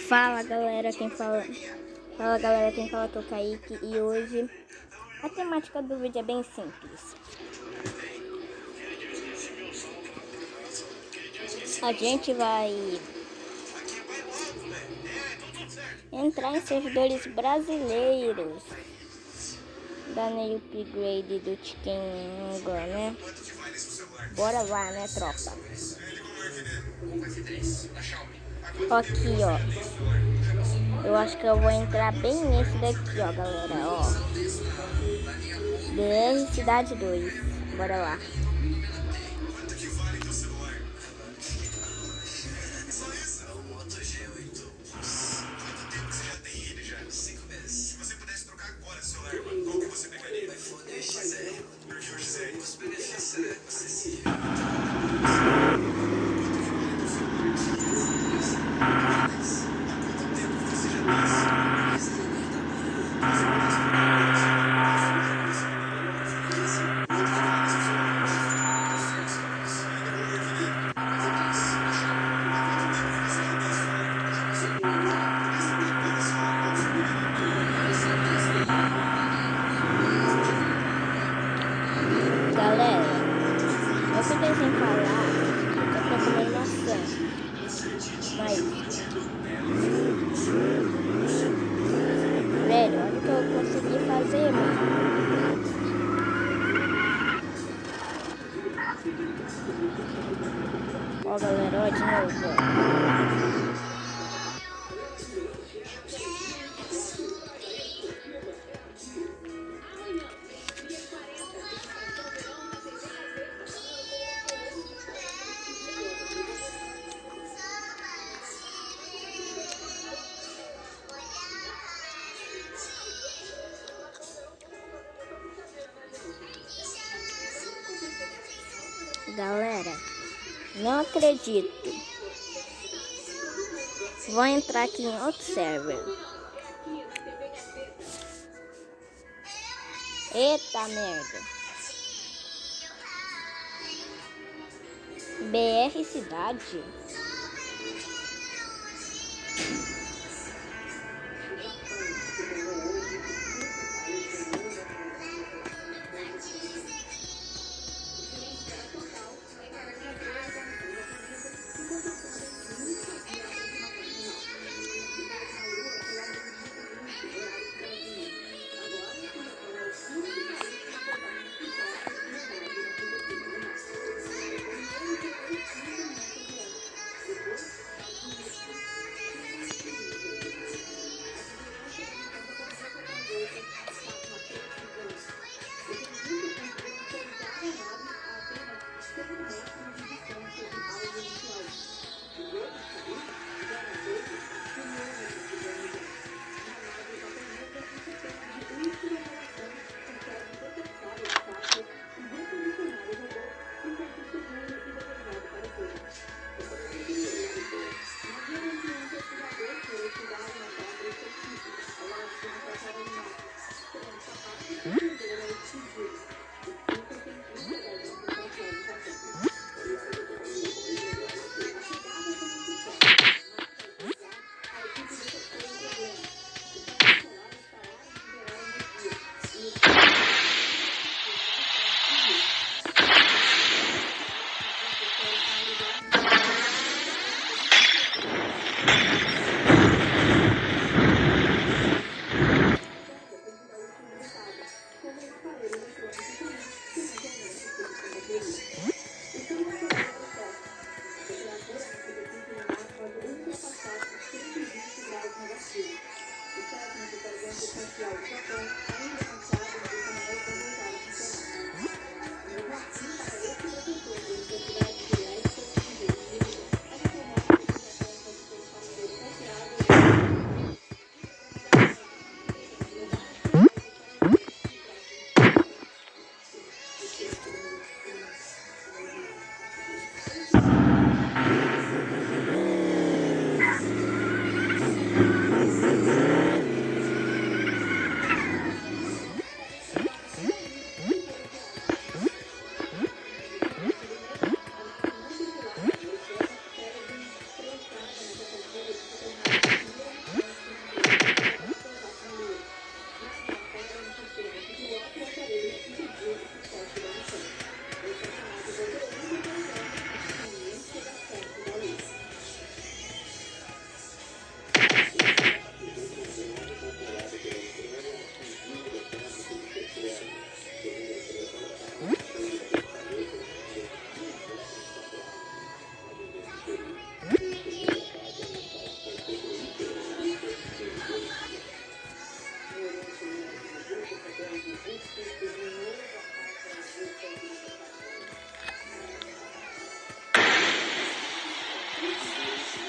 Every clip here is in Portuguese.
Fala galera, quem fala que é o Kaique, e hoje a temática do vídeo é bem simples. A gente vai entrar em servidores brasileiros da New Upgrade do Tikenga, né? Bora lá, né, tropa? Aqui, ó. Eu acho que eu vou entrar bem nesse daqui, ó, galera, ó. BR Cidade 2. Bora lá. Galera, eu fiquei sem falar porque eu tô comendo maçã. Mas, velho, olha o que eu consegui fazer, mano. Ó, galera, ó, de novo, ó. Galera, não acredito. Vou entrar aqui em outro server. Eita merda. BR Cidade. Olha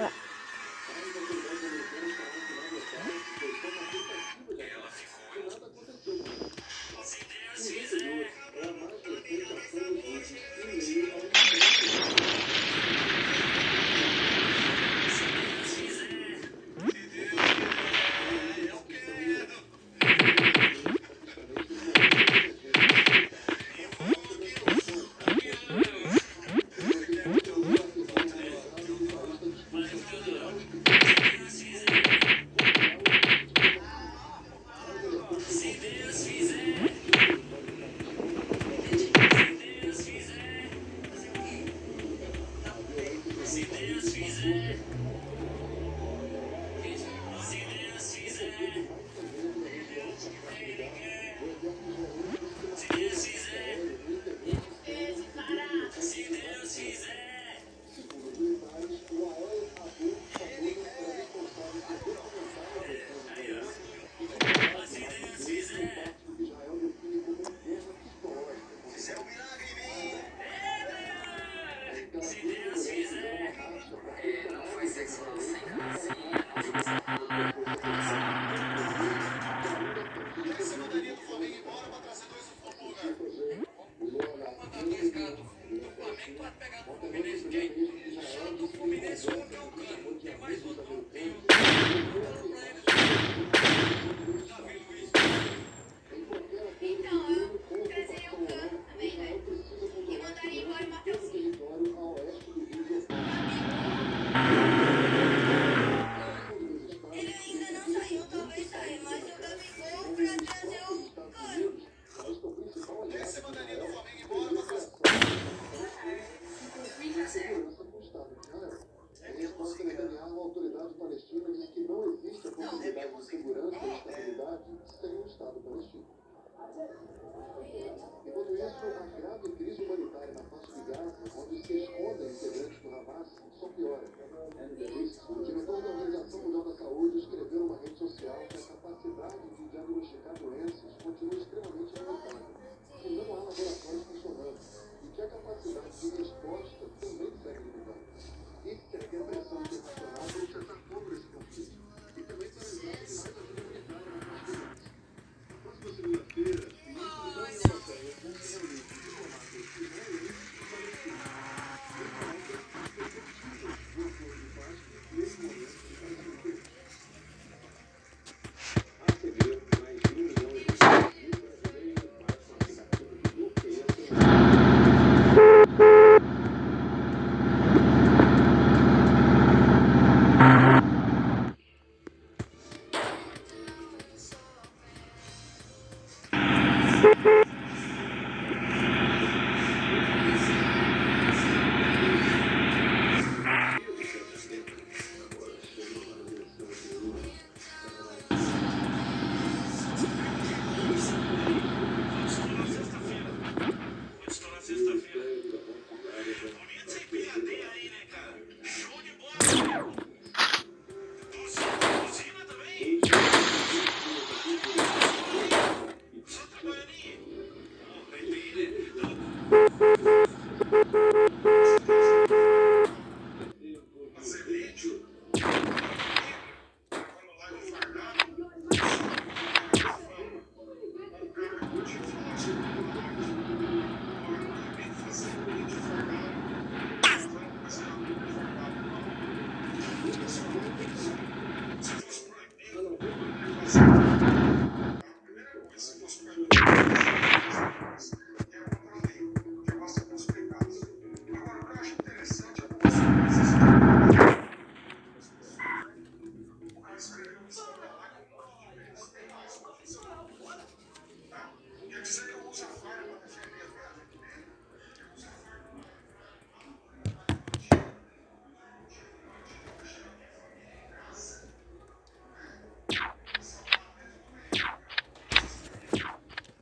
lá.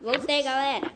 Voltei, galera.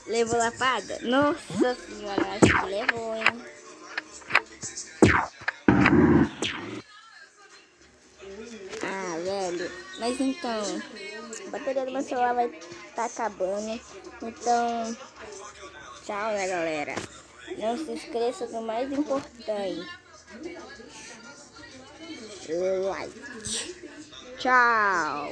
Levou lapada? Nossa senhora, acho que levou, hein? Ah, velho. Mas então, a bateria do meu celular vai estar acabando. Então, tchau, né, galera? Não se esqueça do mais importante. Like. Tchau.